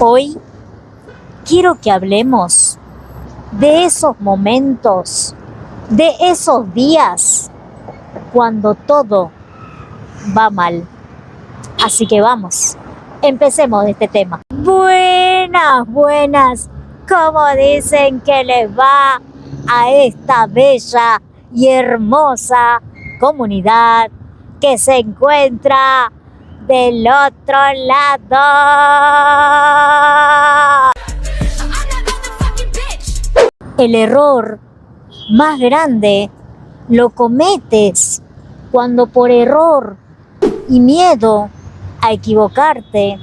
Hoy quiero que hablemos de esos momentos, de esos días cuando todo va mal. Así que vamos, empecemos de este tema. Buenas, ¿cómo dicen que les va a esta bella y hermosa comunidad que se encuentra del otro lado? El error más grande lo cometes cuando por error y miedo a equivocarte,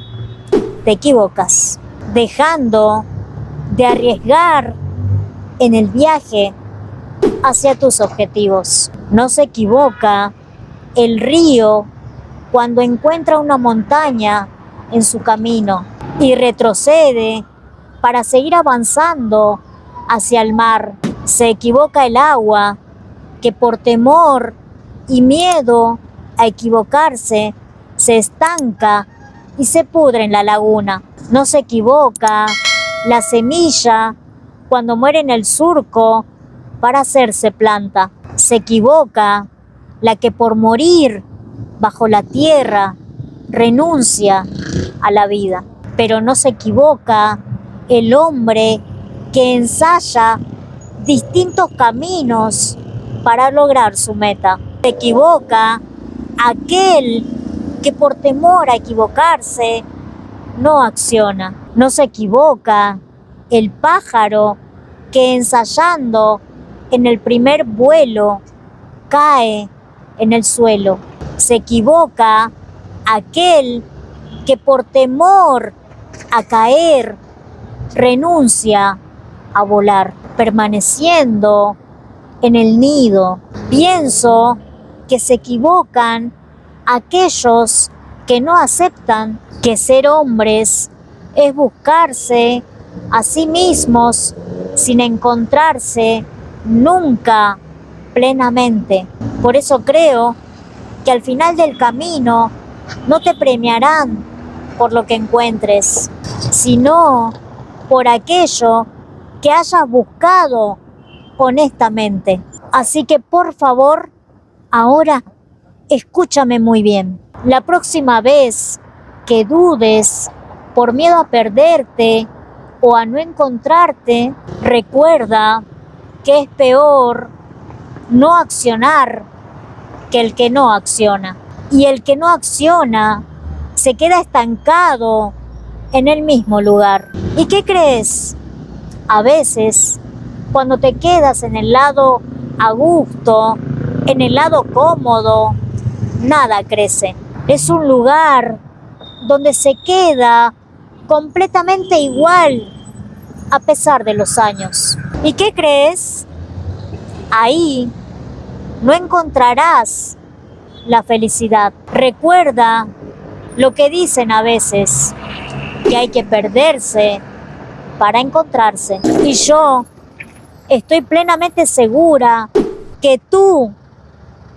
te equivocas, dejando de arriesgar en el viaje hacia tus objetivos. No se equivoca el río cuando encuentra una montaña en su camino y retrocede para seguir avanzando hacia el mar. Se equivoca el agua que por temor y miedo a equivocarse se estanca y se pudre en la laguna. No se equivoca la semilla cuando muere en el surco para hacerse planta. Se equivoca la que por morir bajo la tierra renuncia a la vida. Pero no se equivoca el hombre que ensaya distintos caminos para lograr su meta. Se equivoca aquel que por temor a equivocarse no acciona. No se equivoca el pájaro que ensayando en el primer vuelo cae en el suelo. Se equivoca aquel que por temor a caer renuncia a volar, permaneciendo en el nido. Pienso que se equivocan aquellos que no aceptan que ser hombres es buscarse a sí mismos sin encontrarse nunca plenamente. Por eso creo que al final del camino no te premiarán por lo que encuentres, sino por aquello que hayas buscado honestamente. Así que por favor, ahora escúchame muy bien. La próxima vez que dudes por miedo a perderte o a no encontrarte, recuerda que es peor no accionar que el que no acciona. Y el que no acciona se queda estancado en el mismo lugar. ¿Y qué crees? A veces, cuando te quedas en el lado a gusto, en el lado cómodo, nada crece. Es un lugar donde se queda completamente igual a pesar de los años. ¿Y qué crees? Ahí no encontrarás la felicidad. Recuerda lo que dicen a veces, que hay que perderse para encontrarse. Y yo estoy plenamente segura que tú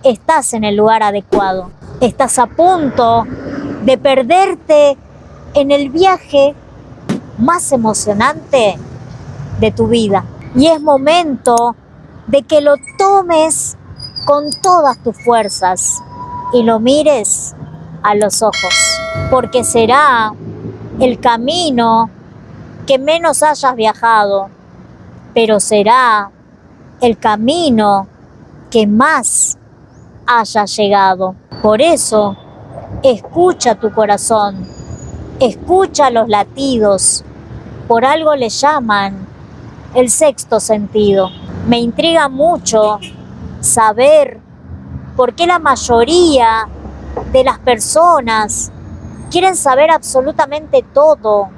estás en el lugar adecuado. Estás a punto de perderte en el viaje más emocionante de tu vida. Y es momento de que lo tomes con todas tus fuerzas y lo mires a los ojos, porque será el camino que menos hayas viajado, pero será el camino que más hayas llegado. Por eso, escucha tu corazón, escucha los latidos, por algo le llaman el sexto sentido. Me intriga mucho saber por qué la mayoría de las personas quieren saber absolutamente todo,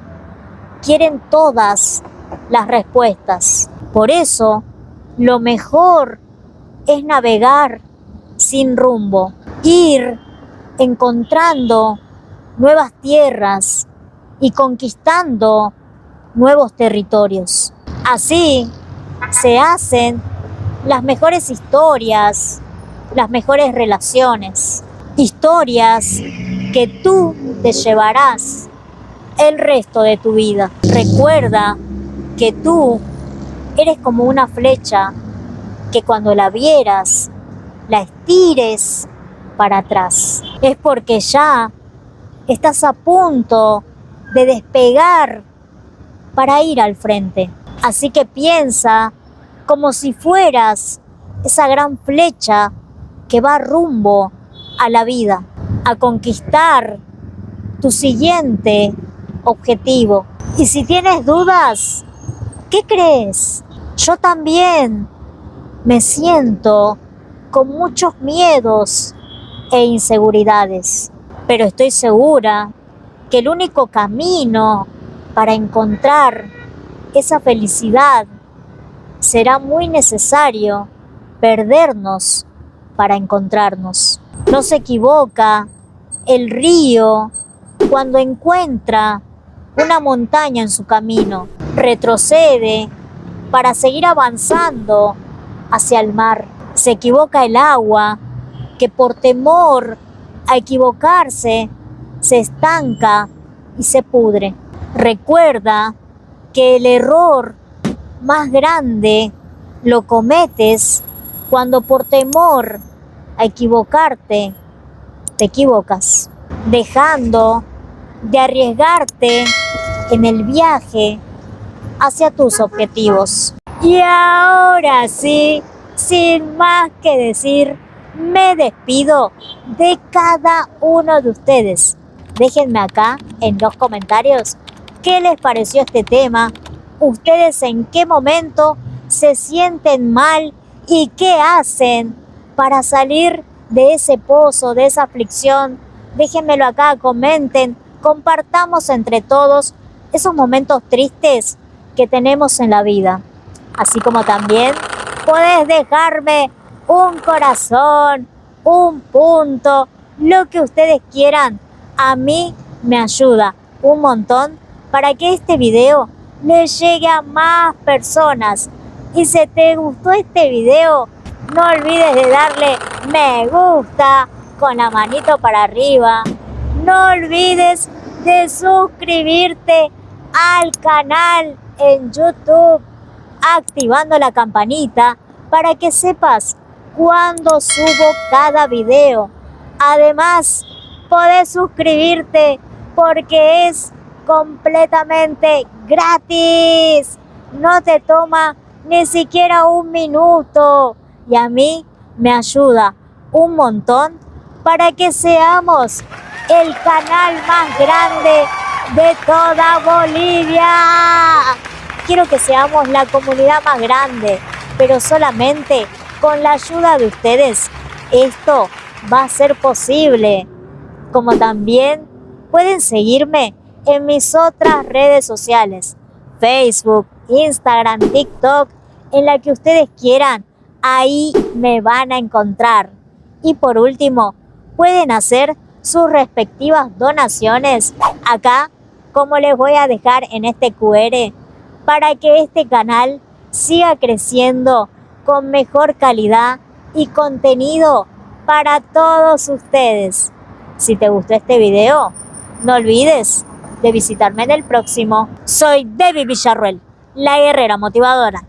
quieren todas las respuestas. Por eso, lo mejor es navegar sin rumbo, ir encontrando nuevas tierras y conquistando nuevos territorios. Así se hacen las mejores historias, las mejores relaciones, historias que tú te llevarás el resto de tu vida. Recuerda que tú eres como una flecha que cuando la vieras, la estires para atrás. Es porque ya estás a punto de despegar para ir al frente. Así que piensa como si fueras esa gran flecha que va rumbo a la vida, a conquistar tu siguiente objetivo. Y si tienes dudas, ¿qué crees? Yo también me siento con muchos miedos e inseguridades, pero estoy segura que el único camino para encontrar esa felicidad será muy necesario perdernos para encontrarnos. No se equivoca el río cuando encuentra una montaña en su camino. Retrocede para seguir avanzando hacia el mar. Se equivoca el agua que por temor a equivocarse se estanca y se pudre. Recuerda que el error más grande lo cometes cuando por temor a equivocarte te equivocas, dejando de arriesgarte en el viaje hacia tus objetivos. Y ahora sí, sin más que decir, me despido de cada uno de ustedes. Déjenme acá en los comentarios qué les pareció este tema, ustedes en qué momento se sienten mal y qué hacen para salir de ese pozo, de esa aflicción. Déjenmelo acá, comenten, compartamos entre todos esos momentos tristes que tenemos en la vida. Así como también podés dejarme un corazón, un punto, lo que ustedes quieran. A mí me ayuda un montón para que este video le llegue a más personas. Y si te gustó este video, no olvides de darle me gusta con la manito para arriba. No olvides de suscribirte al canal en YouTube, activando la campanita para que sepas cuando subo cada video. Además, podés suscribirte porque es completamente gratis. No te toma ni siquiera un minuto y a mí me ayuda un montón para que seamos el canal más grande de toda Bolivia. Quiero que seamos la comunidad más grande, pero solamente con la ayuda de ustedes esto va a ser posible. Como también pueden seguirme en mis otras redes sociales, Facebook, Instagram, TikTok, en la que ustedes quieran, ahí me van a encontrar. Y por último, pueden hacer sus respectivas donaciones acá, como les voy a dejar en este QR, para que este canal siga creciendo con mejor calidad y contenido para todos ustedes. Si te gustó este video, no olvides de visitarme en el próximo. Soy Debbie Villarruel, la guerrera motivadora.